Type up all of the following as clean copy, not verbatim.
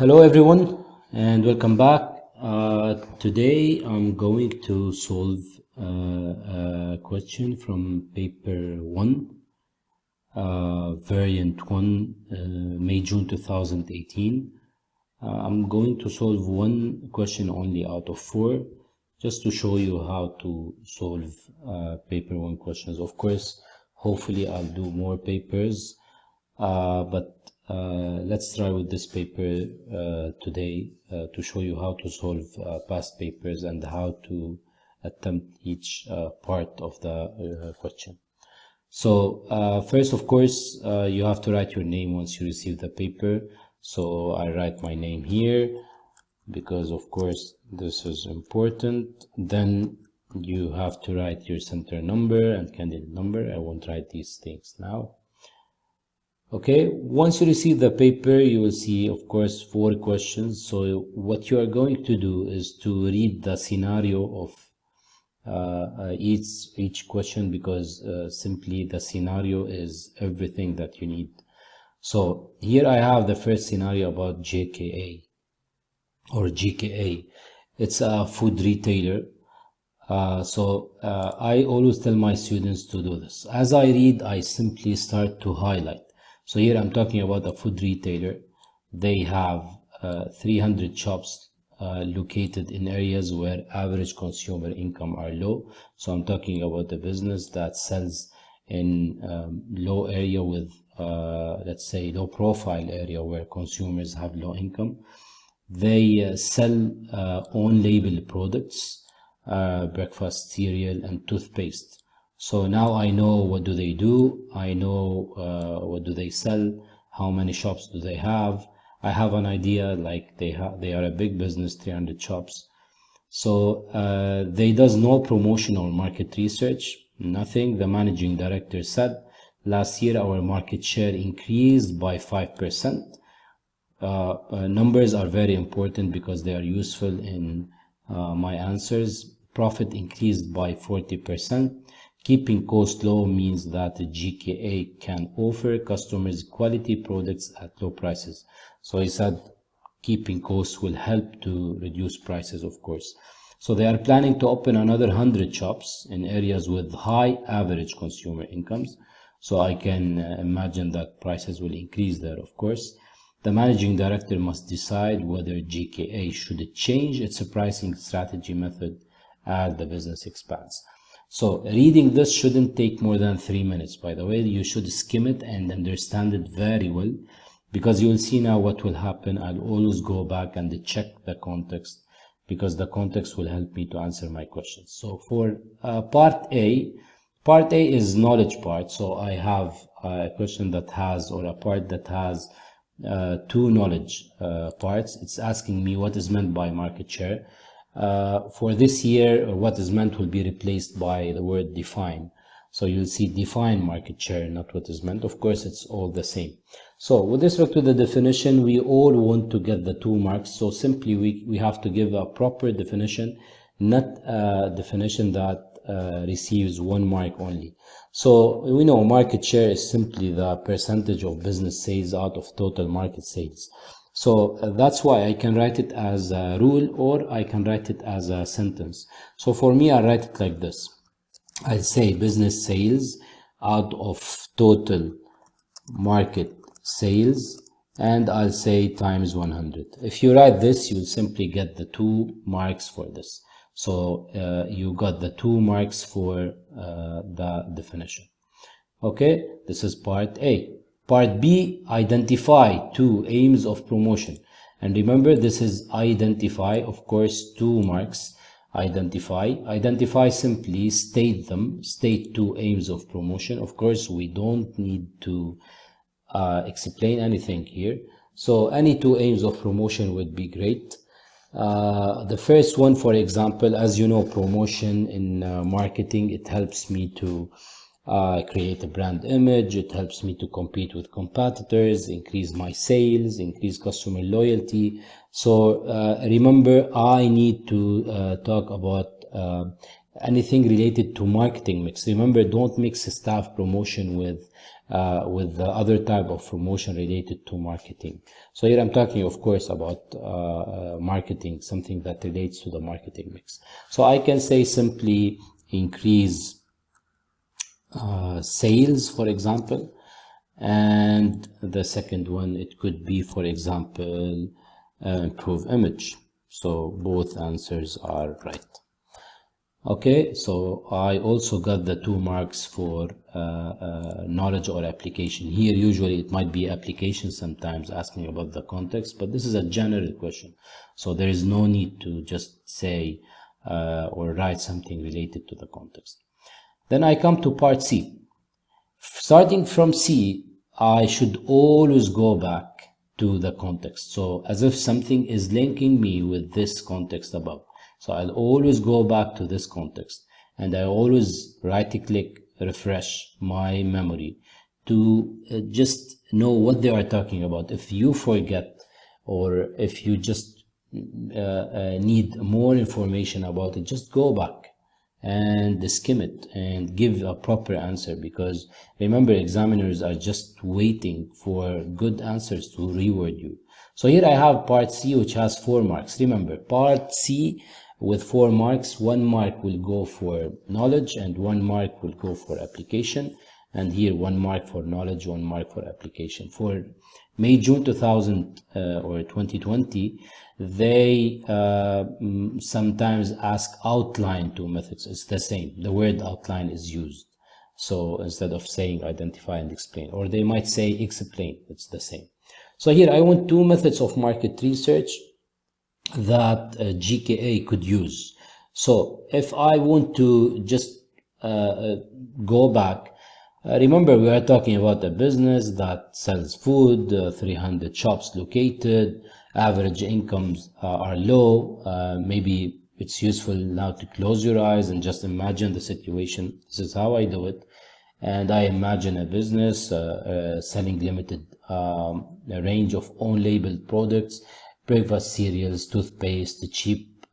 Hello everyone and welcome back. Today I'm going to solve a question from paper 1, variant 1, May-June 2018. I'm going to solve one question only out of 4 just to show you how to solve paper 1 questions. Of course, hopefully I'll do more papers, but let's try with this paper today to show you how to solve past papers and how to attempt each part of the question. So first, of course, you have to write your name once you receive the paper. So I write my name here because of course this is important. Then you have to write your center number and candidate number. I won't write these things now. Okay, once you receive the paper, you will see, of course, 4 questions. So what you are going to do is to read the scenario of each question, because simply the scenario is everything that you need. So here I have the first scenario about JKA or GKA. It's a food retailer. I always tell my students to do this. As I read, I simply start to highlight. So here I'm talking about a food retailer. They have 300 shops located in areas where average consumer income are low. So I'm talking about a business that sells in low area with, let's say, low profile area where consumers have low income. They sell own label products, breakfast cereal and toothpaste. So now I know what do they do, I know what do they sell, how many shops do they have. I have an idea, like they are a big business, 300 shops. So they does no promotion or market research, nothing. The managing director said, last year our market share increased by 5%. Numbers are very important because they are useful in my answers. Profit increased by 40%. Keeping cost low means that the GKA can offer customers quality products at low prices. So he said keeping costs will help to reduce prices, of course. So they are planning to open another 100 shops in areas with high average consumer incomes. So I can imagine that prices will increase there, of course. The managing director must decide whether GKA should change its pricing strategy method as the business expands. So reading this shouldn't take more than 3 minutes. By the way, you should skim it and understand it very well, because you will see now what will happen. I'll always go back and check the context, because the context will help me to answer my questions. So for part A is knowledge part. So I have a question that has, or a part that has 2 knowledge parts. It's asking me what is meant by market share. For this year, what is meant will be replaced by the word define. So you'll see define market share, not what is meant. Of course, it's all the same. So with respect to the definition, we all want to get the 2 marks. So simply we have to give a proper definition, not a definition that receives 1 mark only. So we know market share is simply the percentage of business sales out of total market sales. So that's why I can write it as a rule, or I can write it as a sentence. So for me, I write it like this. I'll say business sales out of total market sales, and I'll say times 100. If you write this, you'll simply get the 2 marks for this. So you got the 2 marks for the definition. Okay, this is part A. Part B, identify 2 aims of promotion. And remember, this is identify, of course, 2 marks. Identify simply state them, state 2 aims of promotion. Of course, we don't need to explain anything here. So any 2 aims of promotion would be great. The first one, for example, as you know, promotion in marketing, it helps me to create a brand image. It helps me to compete with competitors, increase my sales, increase customer loyalty. So remember, I need to talk about anything related to marketing mix. Remember, don't mix staff promotion with with the other type of promotion related to marketing. So here I'm talking, of course, about marketing, something that relates to the marketing mix. So I can say simply increase sales, for example, and the second one, it could be, for example, improve image. So both answers are right. Okay, so I also got the 2 marks for knowledge or application. Here usually it might be application, sometimes asking about the context, but this is a general question, so there is no need to just say or write something related to the context. Then I come to part C. Starting from C, I should always go back to the context, so as if something is linking me with this context above. So I'll always go back to this context, and I always right-click, refresh my memory to just know what they are talking about. If you forget, or if you just need more information about it, just go back and skim it and give a proper answer, because remember, examiners are just waiting for good answers to reward you. So here I have part C, which has 4 marks. Remember, part C with 4 marks, 1 mark will go for knowledge and 1 mark will go for application, and here 1 mark for knowledge, 1 mark for application. For May-June 2000 or 2020, they sometimes ask outline 2 methods. It's the same, the word outline is used, so instead of saying identify and explain, or they might say explain, it's the same. So here I want 2 methods of market research that GKA could use. So if I want to just go back, remember we are talking about a business that sells food, 300 shops located, average incomes are low. Maybe it's useful now to close your eyes and just imagine the situation. This is how I do it. And I imagine a business selling limited a range of own-labeled products, breakfast cereals, toothpaste, cheap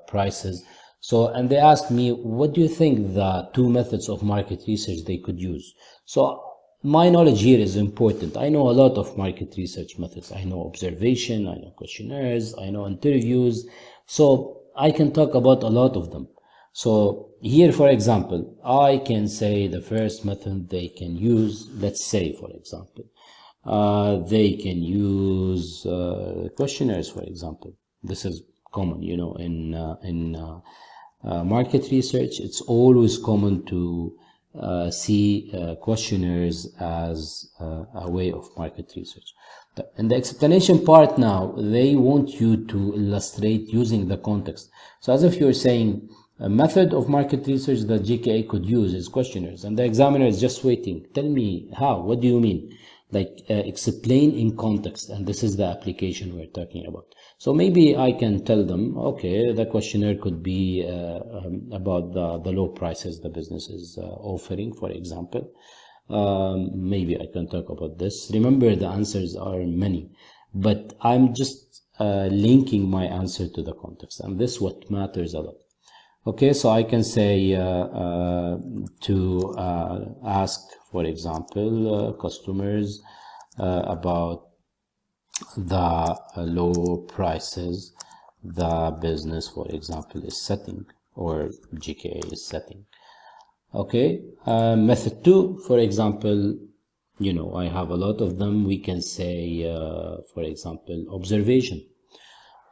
prices. So, and they asked me, what do you think the 2 methods of market research they could use? So my knowledge here is important. I know a lot of market research methods. I know observation, I know questionnaires, I know interviews. So I can talk about a lot of them. So here, for example, I can say the first method they can use, let's say, for example, they can use questionnaires, for example. This is common, you know, in market research. It's always common to see questionnaires as a way of market research. In the explanation part now, they want you to illustrate using the context. So as if you're saying, a method of market research that GKA could use is questionnaires, and the examiner is just waiting. Tell me how, what do you mean? Like explain in context, and this is the application we're talking about. So maybe I can tell them, okay, the questionnaire could be about the low prices the business is offering, for example. Maybe I can talk about this. Remember, the answers are many, but I'm just linking my answer to the context, and this is what matters a lot. Okay, so I can say to ask, for example, customers about the low prices the business, for example, is setting, or GKA is setting. Okay, method 2, for example, you know, I have a lot of them. We can say, for example, observation.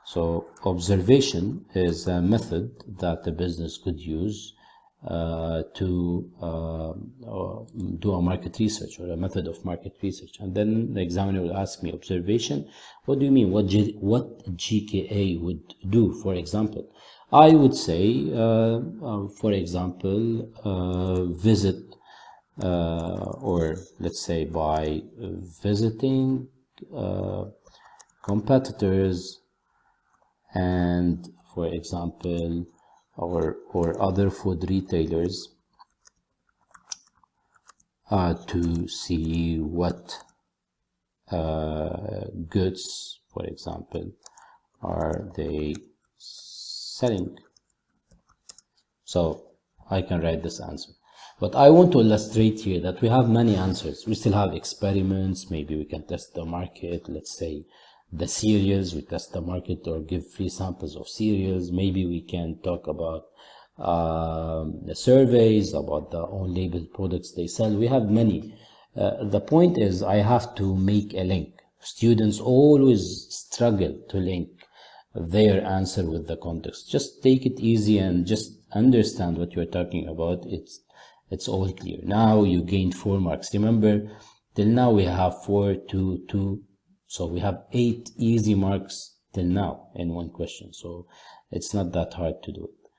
So observation is a method that the business could use to do a market research, or a method of market research. And then the examiner will ask me, observation, what do you mean? What GKA would do, for example? I would say, for example, visit, or let's say by visiting competitors, and for example, or other food retailers to see what goods, for example, are they selling. So I can write this answer. But I want to illustrate here that we have many answers. We still have experiments. Maybe we can test the market. Let's say the cereals, we test the market or give free samples of cereals. Maybe we can talk about the surveys about the own label products they sell. We have many. The point is I have to make a link. Students always struggle to link their answer with the context. Just take it easy and just understand what you're talking about. It's all clear. Now you gained 4 marks. Remember, till now we have 4, 2, 2. So we have 8 easy marks till now in one question. So it's not that hard to do it.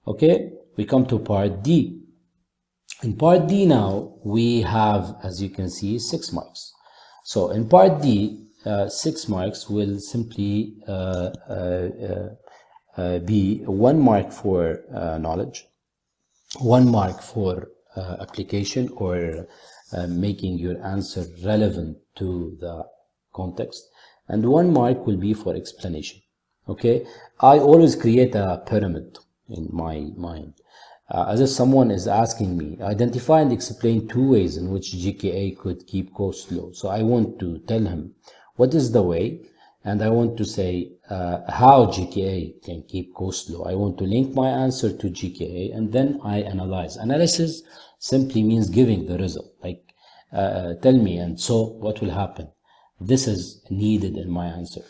Okay, we come to part D. In part D now, we have, as you can see, 6 marks. So in part D, 6 marks will simply be 1 mark for knowledge, 1 mark for application or making your answer relevant to the context, and 1 mark will be for explanation. Okay, I always create a pyramid in my mind. As if someone is asking me, identify and explain 2 ways in which GKA could keep costs low. So I want to tell him what is the way, and I want to say how GKA can keep costs low. I want to link my answer to GKA, and then I analyze. Analysis simply means giving the result, like tell me, and so what will happen. This is needed in my answer.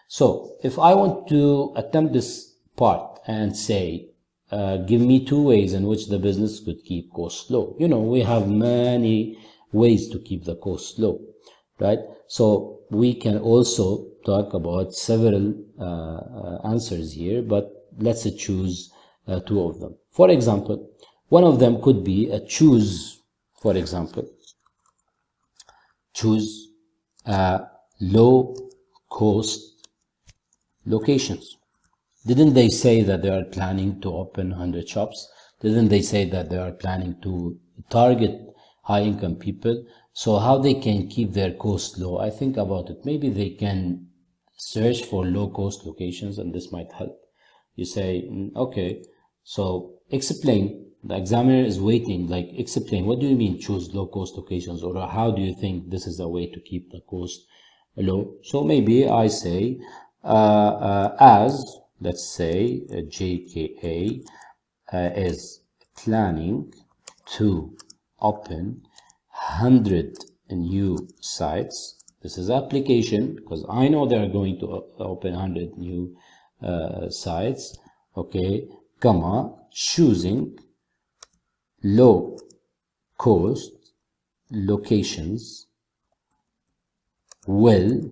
So if I want to attempt this part and say, give me 2 ways in which the business could keep costs low. You know, we have many ways to keep the costs low, right? So we can also talk about several answers here, but let's choose 2 of them. For example, one of them could be choose low cost locations. Didn't they say that they are planning to open 100 shops? Didn't they say that they are planning to target high-income people? So how they can keep their costs low? I think about it. Maybe they can search for low-cost locations, and this might help. You say, okay, so explain. The examiner is waiting, like, explain. What do you mean choose low-cost locations? Or how do you think this is a way to keep the cost low? So maybe I say, as let's say JKA is planning to open 100 new sites. This is application because I know they are going to open 100 new sites. Okay, comma, choosing low cost locations will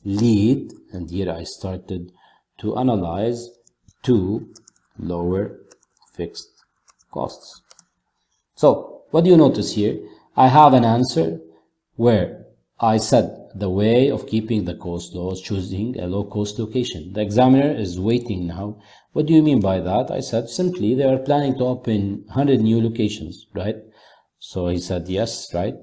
lead, and here I started to analyze, to lower fixed costs. So what do you notice here? I have an answer where I said the way of keeping the cost low is choosing a low cost location. The examiner is waiting now. What do you mean by that? I said simply they are planning to open 100 new locations, right? So he said yes, right?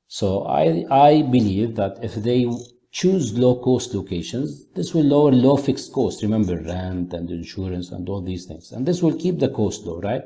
So I believe that if they choose low-cost locations, this will lower low fixed costs. Remember, rent and insurance and all these things. And this will keep the cost low, right?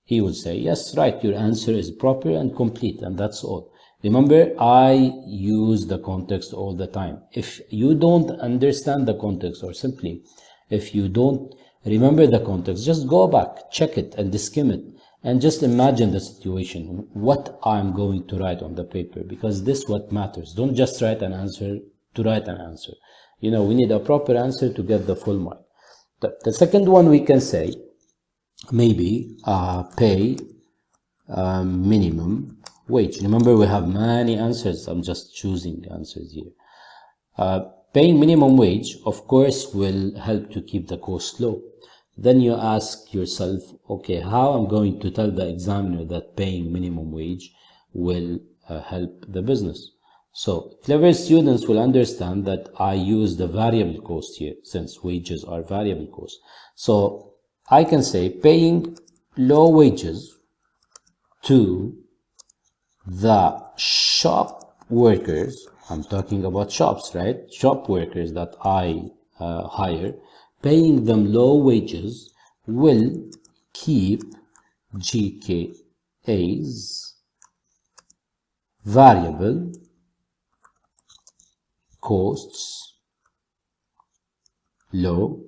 He will say, yes, right, your answer is proper and complete, and that's all. Remember, I use the context all the time. If you don't understand the context, or simply, if you don't remember the context, just go back, check it, and skim it. And just imagine the situation, what I'm going to write on the paper, because this is what matters. Don't just write an answer to write an answer. You know, we need a proper answer to get the full mark. The second one we can say, maybe pay minimum wage. Remember, we have many answers. I'm just choosing the answers here. Paying minimum wage, of course, will help to keep the cost low. Then you ask yourself, okay, how I'm going to tell the examiner that paying minimum wage will help the business? So clever students will understand that I use the variable cost here, since wages are variable cost. So I can say paying low wages to the shop workers. I'm talking about shops, right? Shop workers that I hire. Paying them low wages will keep GKA A's variable costs low,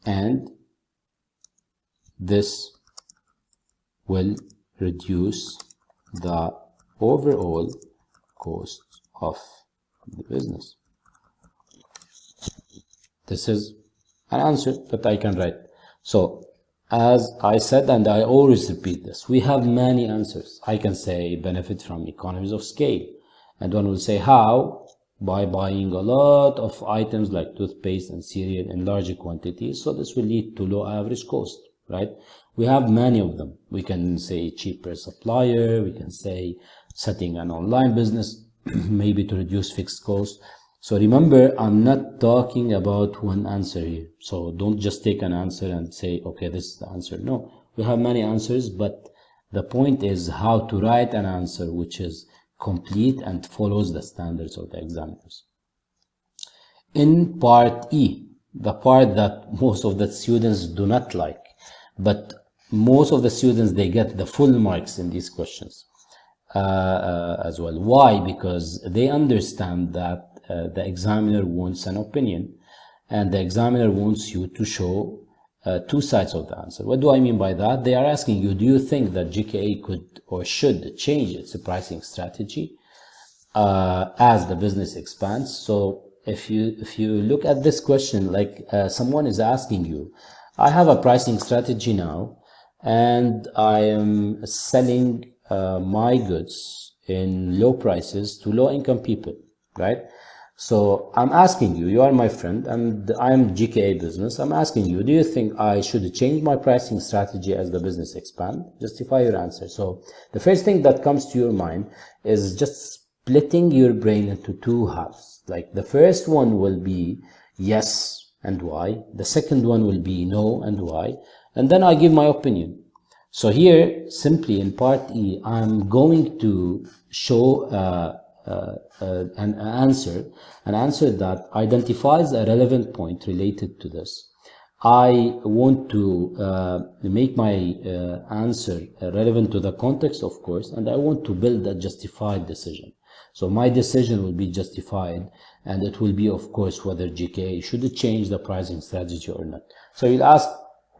and this will reduce the overall cost of the business. This is an answer that I can write. So as I said, and I always repeat this, we have many answers. I can say benefit from economies of scale, and one will say how? By buying a lot of items like toothpaste and cereal in larger quantities, so this will lead to low average cost, right? We have many of them. We can say cheaper supplier, we can say setting an online business, maybe to reduce fixed costs. So remember, I'm not talking about one answer here. So don't just take an answer and say, okay, this is the answer. No, we have many answers, but the point is how to write an answer which is complete and follows the standards of the examiners. In part E, the part that most of the students do not like, but most of the students, they get the full marks in these questions as well. Why? Because they understand that the examiner wants an opinion, and the examiner wants you to show two sides of the answer. What do I mean by that? They are asking you, do you think that GKA could or should change its pricing strategy as the business expands? So if you look at this question, like someone is asking you, I have a pricing strategy now, and I am selling my goods in low prices to low-income people, right? So I'm asking you, you are my friend, and I'm GKA business. I'm asking you, do you think I should change my pricing strategy as the business expand? Justify your answer. So the first thing that comes to your mind is just splitting your brain into two halves. Like the first one will be yes and why. The second one will be no and why. And then I give my opinion. So here, simply in part E, I'm going to show an answer that identifies a relevant point related to this. I want to make my answer relevant to the context, of course, and I want to build a justified decision. So my decision will be justified, and it will be, of course, whether GKA should change the pricing strategy or not. So you'll ask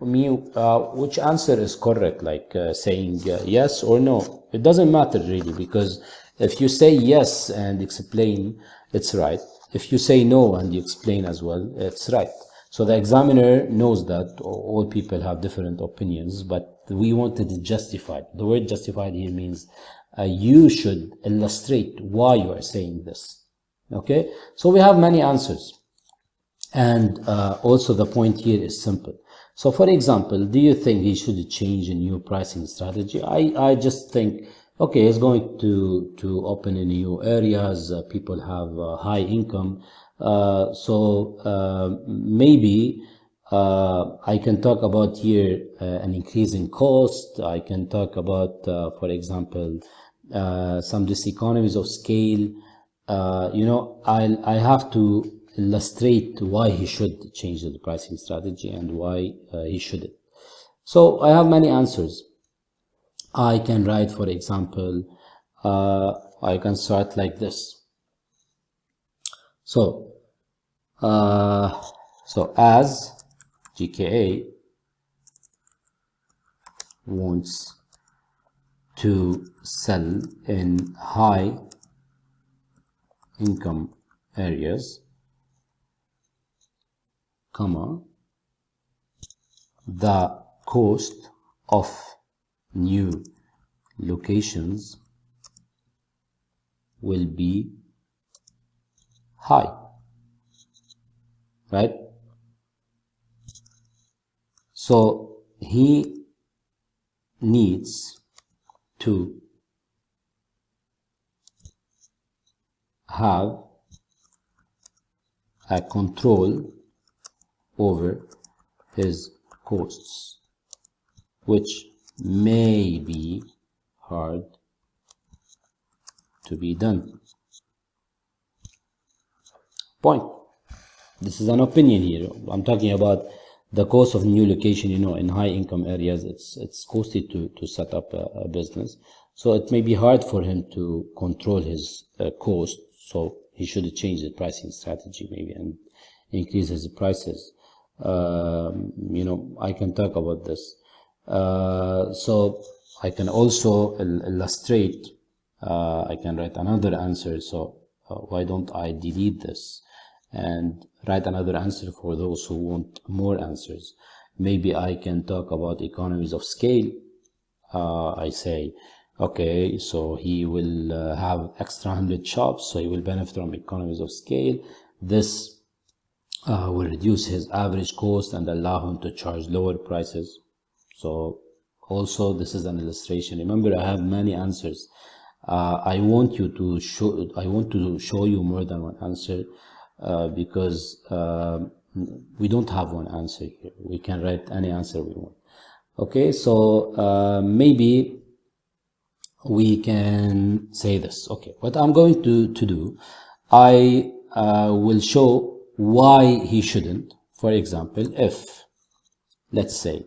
me which answer is correct, like saying yes or no. It doesn't matter really, because if you say yes and explain, it's right. If you say no and you explain as well, it's right. So the examiner knows that all people have different opinions, but we wanted it justified. The word justified here means you should illustrate why you are saying this. Okay? So we have many answers. And also the point here is simple. So for example, do you think he should change a new pricing strategy? I just think, okay, it's going to open in new areas. People have high income. Maybe I can talk about here an increase in cost. I can talk about, for example, some diseconomies of scale. I have to illustrate why he should change the pricing strategy and why he shouldn't. So I have many answers. I can write, for example, I can start like this. So as GKA wants to sell in high income areas, the cost of new locations will be high, right? So he needs to have a control over his costs, which may be hard to be done. Point. This is an opinion here. I'm talking about the cost of new location, in high income areas, it's costly to set up a business. So it may be hard for him to control his cost. So he should change the pricing strategy maybe and increase his prices. I can talk about this. So I can also illustrate. I can write another answer. So why don't I delete this and write another answer for those who want more answers? Maybe I can talk about economies of scale. I say, okay, so he will have extra 100 shops, so he will benefit from economies of scale. This will reduce his average cost and allow him to charge lower prices. So also this is an illustration. Remember, I have many answers. I want to show you more than one answer, because we don't have one answer here. We can write any answer we want. Okay, so maybe we can say this. Okay, what I'm going to do, I will show why he shouldn't. For example, if, let's say,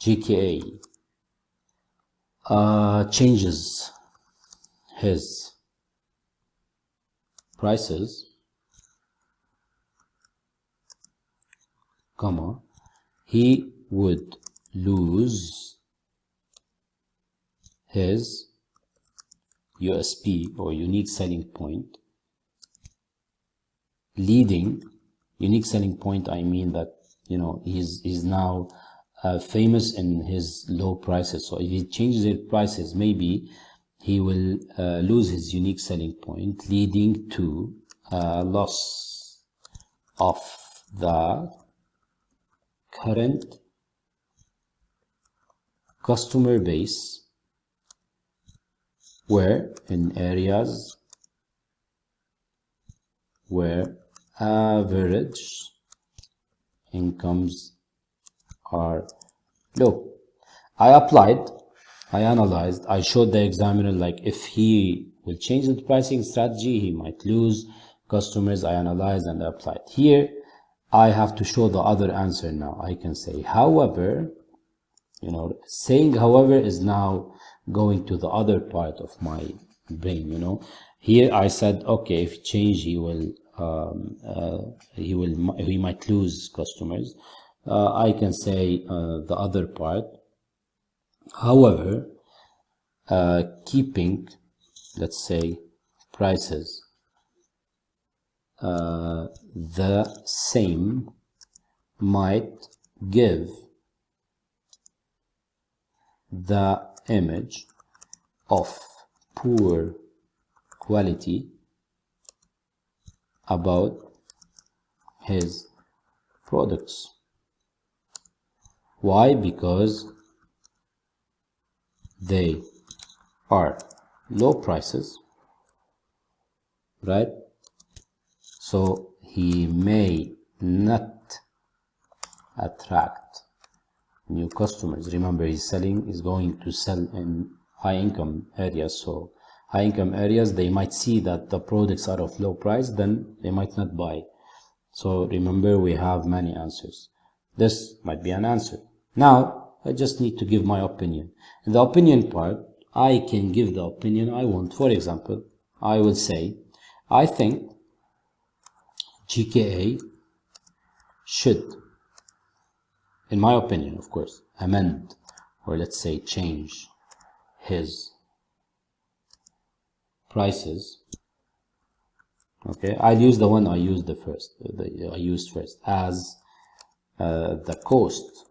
GKA changes his prices, comma, he would lose his USP or unique selling point. Leading unique selling point, I mean that he's now famous in his low prices. So if he changes his prices, maybe he will lose his unique selling point, leading to loss of the current customer base, where in areas where average incomes are low. I applied, I analyzed, I showed the examiner, like, if he will change the pricing strategy, he might lose customers. I analyzed and applied. Here I have to show the other answer now. I can say, however, saying however is now going to the other part of my brain. Here I said, okay, if change, he might lose customers. I can say the other part, however, keeping, let's say, prices the same might give the image of poor quality about his products. Why? Because they are low prices, right? So he may not attract new customers. Remember, he's going to sell in high income areas. So high income areas, they might see that the products are of low price, then they might not buy. So remember, we have many answers. This might be an answer. Now I just need to give my opinion. In the opinion part, I can give the opinion I want. For example, I will say, I think GKA should, in my opinion, of course, amend, or let's say change, his prices. Okay, I'll use the one I used first, as the cost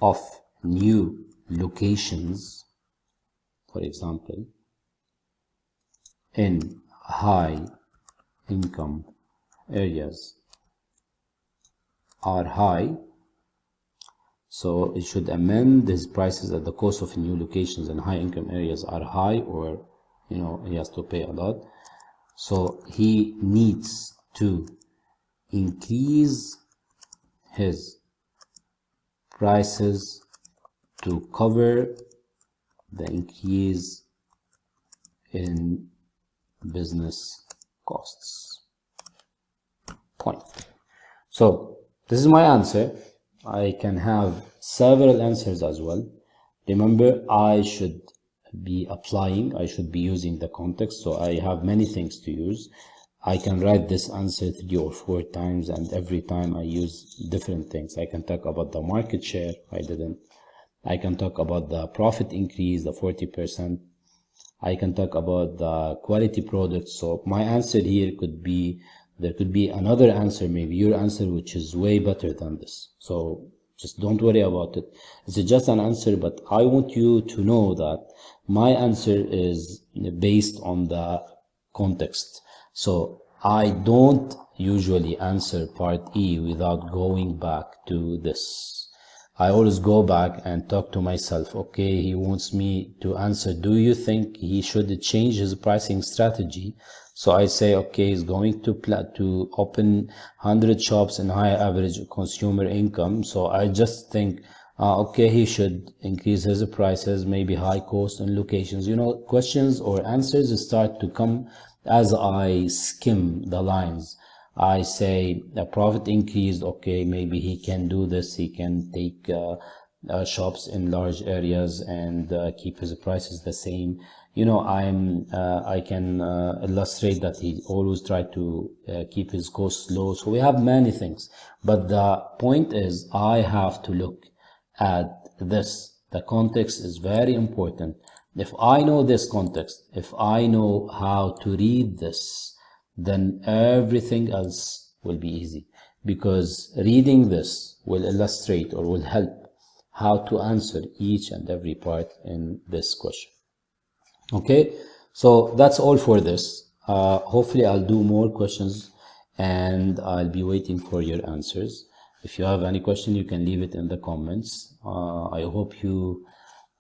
of new locations, for example, in high income areas are high. So it should amend his prices at the cost of new locations in high income areas are high, or he has to pay a lot. So he needs to increase his prices to cover the increase in business costs. Point. So this is my answer. I can have several answers as well. Remember, I should be applying, I should be using the context, so I have many things to use. I can write this answer 3 or 4 times, and every time I use different things. I can talk about the market share, I didn't. I can talk about the profit increase, the 40%. I can talk about the quality products. So my answer here could be, there could be another answer, maybe your answer, which is way better than this. So just don't worry about it. It's just an answer, but I want you to know that my answer is based on the context. So I don't usually answer part E without going back to this. I always go back and talk to myself. Okay, he wants me to answer, do you think he should change his pricing strategy? So I say, okay, he's going to open 100 shops and high average consumer income. So I just think, okay, he should increase his prices, maybe high cost and locations. You know, questions or answers start to come as I skim the lines. I say the profit increased, okay, maybe he can do this, he can take shops in large areas and keep his prices the same. You know, I can illustrate that he always try to keep his costs low. So we have many things, but the point is I have to look at this. The context is very important. If I know this context, if I know how to read this, then everything else will be easy, because reading this will illustrate or will help how to answer each and every part in this question. Okay, so that's all for this. Hopefully I'll do more questions and I'll be waiting for your answers. If you have any question, you can leave it in the comments. I hope you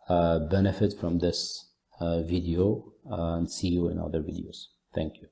benefit from this video and see you in other videos. Thank you.